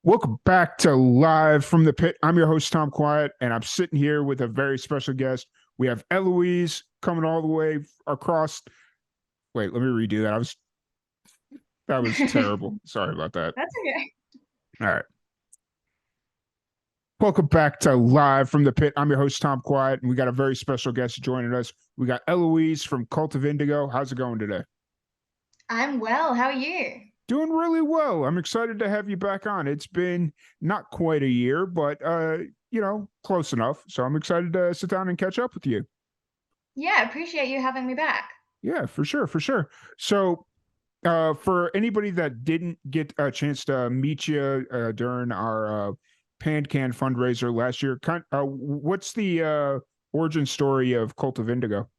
Welcome back to Live from the Pit. I'm your host, Tom Quiet, and I'm sitting here with a very special guest. We have Eloise coming all the way across. Wait, let me redo that. That was That's terrible. Sorry about that. okay. All right. Welcome back to Live from the Pit. I'm your host, Tom Quiet, and we got a very special guest joining us. We got Eloise from Cult of Indigo. How's it going today? I'm well. How are you? Doing really well. I'm excited to have you back on. It's been not quite a year, but close enough. So I'm excited to sit down and catch up with you. Yeah, appreciate you having me back. Yeah, for sure, for sure. So, for anybody that didn't get a chance to meet you during our PanCan fundraiser last year, what's the origin story of Cult of Indigo?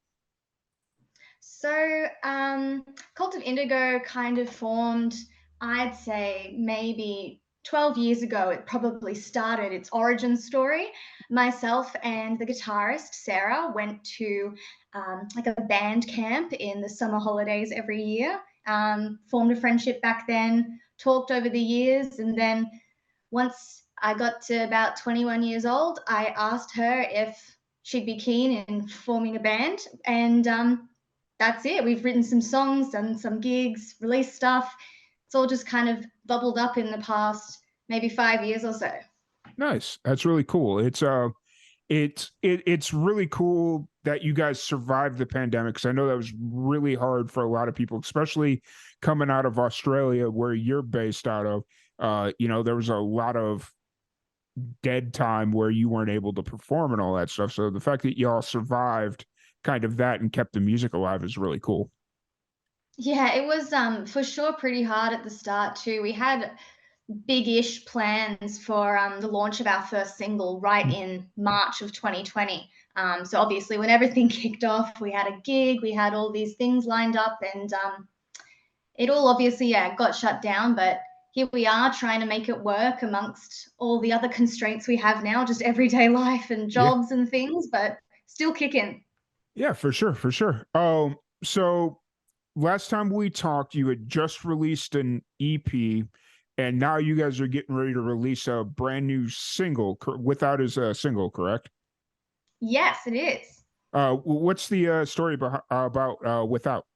Cult of Indigo kind of formed, I'd say, maybe 12 years ago. It probably started its origin story. Myself and the guitarist, Sarah, went to like a band camp in the summer holidays every year, formed a friendship back then, talked over the years, and then once I got to about 21 years old, I asked her if she'd be keen in forming a band. And that's it. We've written some songs, done some gigs, released stuff. It's all just kind of bubbled up in the past maybe 5 years or so. Nice. That's really cool. It's really cool that you guys survived the pandemic because I know that was really hard for a lot of people, especially coming out of Australia where you're based out of. There was a lot of dead time where you weren't able to perform and all that stuff. So the fact that y'all survived kind of that and kept the music alive is really cool. Yeah, it was for sure pretty hard at the start too. We had big-ish plans for the launch of our first single right in March of 2020. So obviously, when everything kicked off, we had a gig, we had all these things lined up, and it all obviously, yeah, got shut down. But here we are trying to make it work amongst all the other constraints we have now, just everyday life and Yeah. jobs and things, but still kicking. Yeah, for sure, for sure. So last time we talked, you had just released an EP, and now you guys are getting ready to release a brand new single without as a single, correct? Yes, it is. What's the story about without?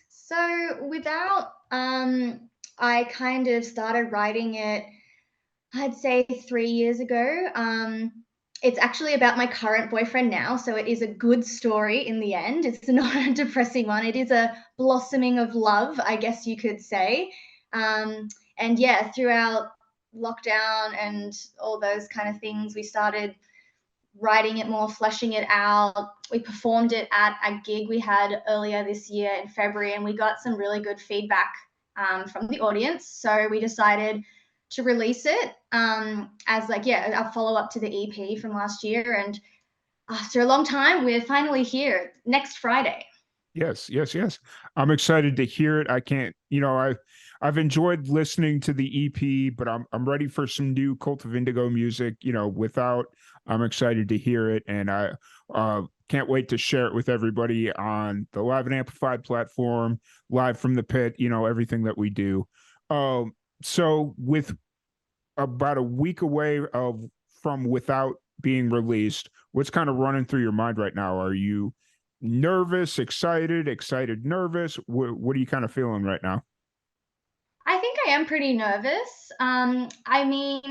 So without, I kind of started writing it, I'd say 3 years ago. It's actually about my current boyfriend now, so it is a good story in the end. It's not a depressing one. It is a blossoming of love, I guess you could say. And yeah, throughout lockdown and all those kind of things, we started writing it more, fleshing it out. We performed it at a gig we had earlier this year in February, and we got some really good feedback from the audience. So we decided to release it as like, yeah, a follow up to the EP from last year. And after a long time, we're finally here next Friday. Yes, yes, yes. I'm excited to hear it. I can't, I've enjoyed listening to the EP, but I'm ready for some new Cult of Indigo music, without I'm excited to hear it and I can't wait to share it with everybody on the Live and Amplified platform, live from the pit, everything that we do. So with about a week away of from without being released, what's kind of running through your mind right now? Are you nervous, excited, nervous? What are you kind of feeling right now? I think I am pretty nervous. I mean,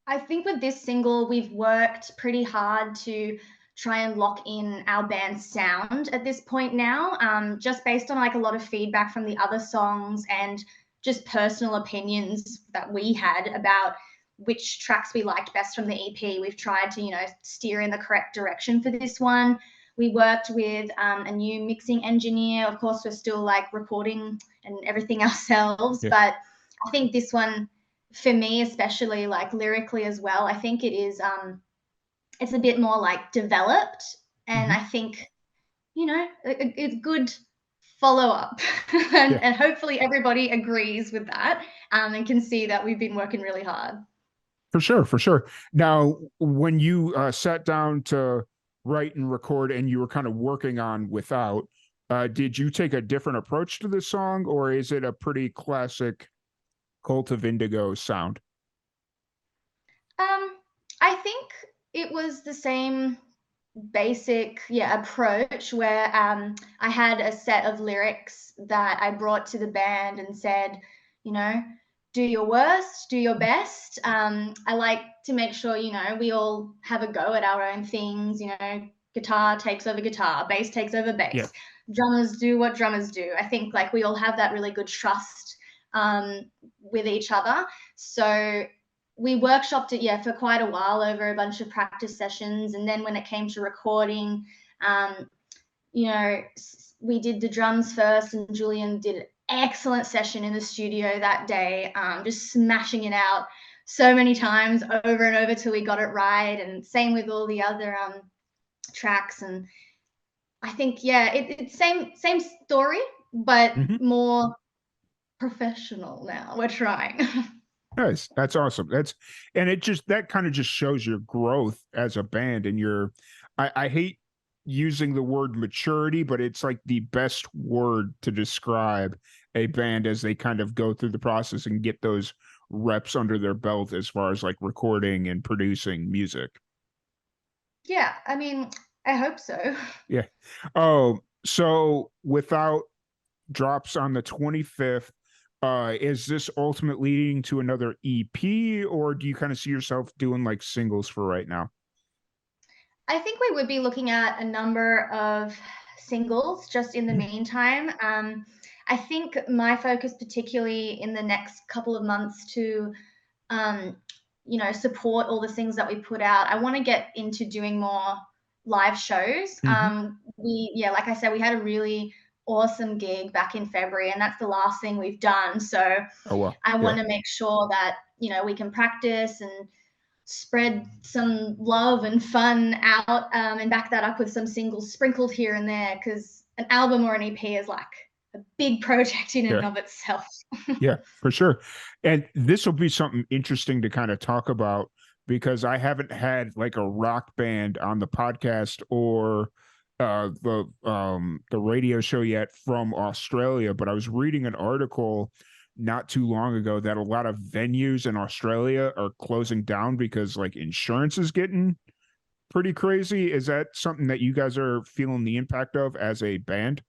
I think with this single, we've worked pretty hard to try and lock in our band's sound at this point now, just based on like a lot of feedback from the other songs and just personal opinions that we had about which tracks we liked best from the EP. We've tried to, steer in the correct direction for this one. We worked with a new mixing engineer. Of course, we're still like recording and everything ourselves. Yeah. But I think this one, for me, especially like lyrically as well, I think it is it's a bit more like developed. And Hmm. I think, it's good follow up. and, Yeah, and hopefully everybody agrees with that and can see that we've been working really hard. for sure, for sure. Now, when you sat down to write and record and you were kind of working on without, did you take a different approach to this song or is it a pretty classic Cult of Indigo sound? I think it was the same basic, yeah, approach where I had a set of lyrics that I brought to the band and said, you know, do your worst, do your best. I like to make sure, we all have a go at our own things. Guitar takes over guitar, bass takes over Yeah. bass, drummers do what drummers do. I think like we all have that really good trust with each other. So we workshopped it, yeah, for quite a while over a bunch of practice sessions. And then when it came to recording, um, we did the drums first, and Julian did an excellent session in the studio that day, just smashing it out so many times over and over till we got it right. And same with all the other tracks. And I think, yeah, it's same story, but Hmm. more professional now. We're trying. Nice. That's awesome. And it just, that kind of just shows your growth as a band and I hate using the word maturity, but it's like the best word to describe a band as they kind of go through the process and get those reps under their belt as far as like recording and producing music. Yeah, I mean, I hope so. Yeah. Oh, so without drops on the 25th, is this ultimately leading to another EP, or do you kind of see yourself doing like singles for right now? I think we would be looking at a number of singles just in the Mhm. meantime. I think my focus, particularly in the next couple of months, to um, support all the things that we put out. I want to get into doing more live shows. Mhm. Yeah, like I said, we had a really awesome gig back in February, and that's the last thing we've done. So Oh well. I Yeah. want to make sure that we can practice and spread some love and fun out, and back that up with some singles sprinkled here and there, because an album or an EP is like a big project in and Yeah. of itself. Yeah, for sure. And this will be something interesting to kind of talk about because I haven't had like a rock band on the podcast or the radio show yet from Australia, but I was reading an article not too long ago that a lot of venues in Australia are closing down because like insurance is getting pretty crazy. Is that something that you guys are feeling the impact of as a band?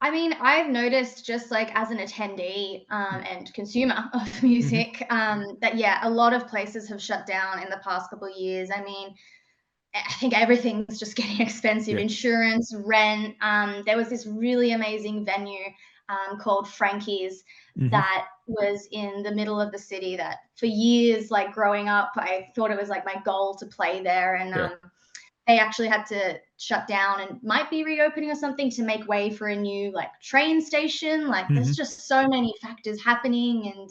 I mean, I've noticed just like as an attendee and consumer of Hmm. music, that yeah, a lot of places have shut down in the past couple of years. I mean, I think everything's just getting expensive. Yeah. Insurance, rent. There was this really amazing venue called Frankie's Hmm. that was in the middle of the city that for years, like growing up, I thought it was like my goal to play there. And Yeah. they actually had to shut down and might be reopening or something to make way for a new like train station. Like there's Hmm. just so many factors happening. And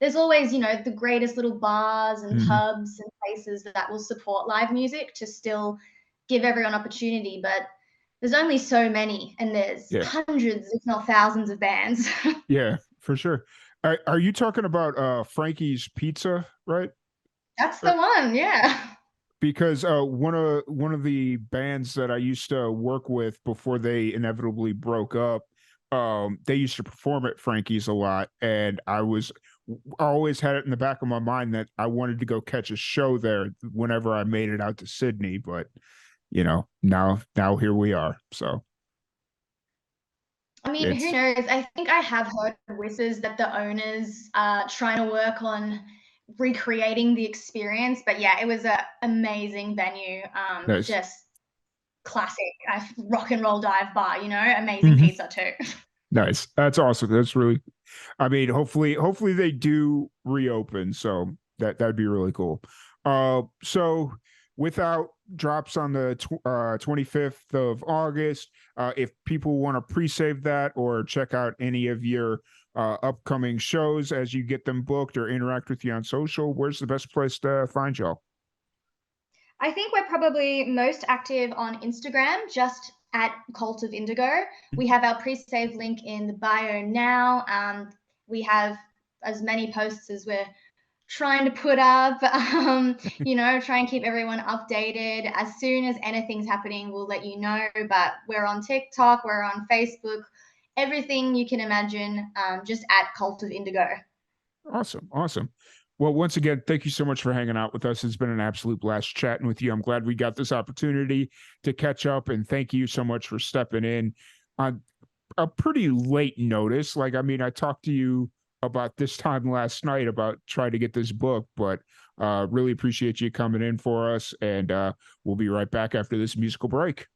there's always, the greatest little bars and Hmm. pubs and places that will support live music to still give everyone opportunity. But there's only so many, and there's Yeah. hundreds, if not thousands, of bands. Yeah, for sure. Are you talking about Frankie's Pizza, right? That's the Or one, yeah. because one of the bands that I used to work with before they inevitably broke up, they used to perform at Frankie's a lot, and I always had it in the back of my mind that I wanted to go catch a show there whenever I made it out to Sydney, but now here we are. So I mean, who it's knows? I think I have heard whispers that the owners are trying to work on recreating the experience. But yeah, it was a amazing venue. nice. Just classic rock and roll dive bar, amazing Mhm. pizza too. Nice. That's awesome. That's really, I mean, hopefully they do reopen. So that'd be really cool. So without drops on the 25th of August, if people want to pre-save that or check out any of your upcoming shows as you get them booked or interact with you on social, where's the best place to find y'all? I think we're probably most active on Instagram, just at Cult of Indigo. We have our pre-save link in the bio now. We have as many posts as we're trying to put up, try and keep everyone updated. As soon as anything's happening, we'll let you know. But we're on TikTok, we're on Facebook, everything you can imagine, just at Cult of Indigo. Awesome. Awesome. Well, once again, thank you so much for hanging out with us. It's been an absolute blast chatting with you. I'm glad we got this opportunity to catch up, and thank you so much for stepping in on a pretty late notice. Like, I mean, I talked to you about this time last night about trying to get this book, but really appreciate you coming in for us. And we'll be right back after this musical break.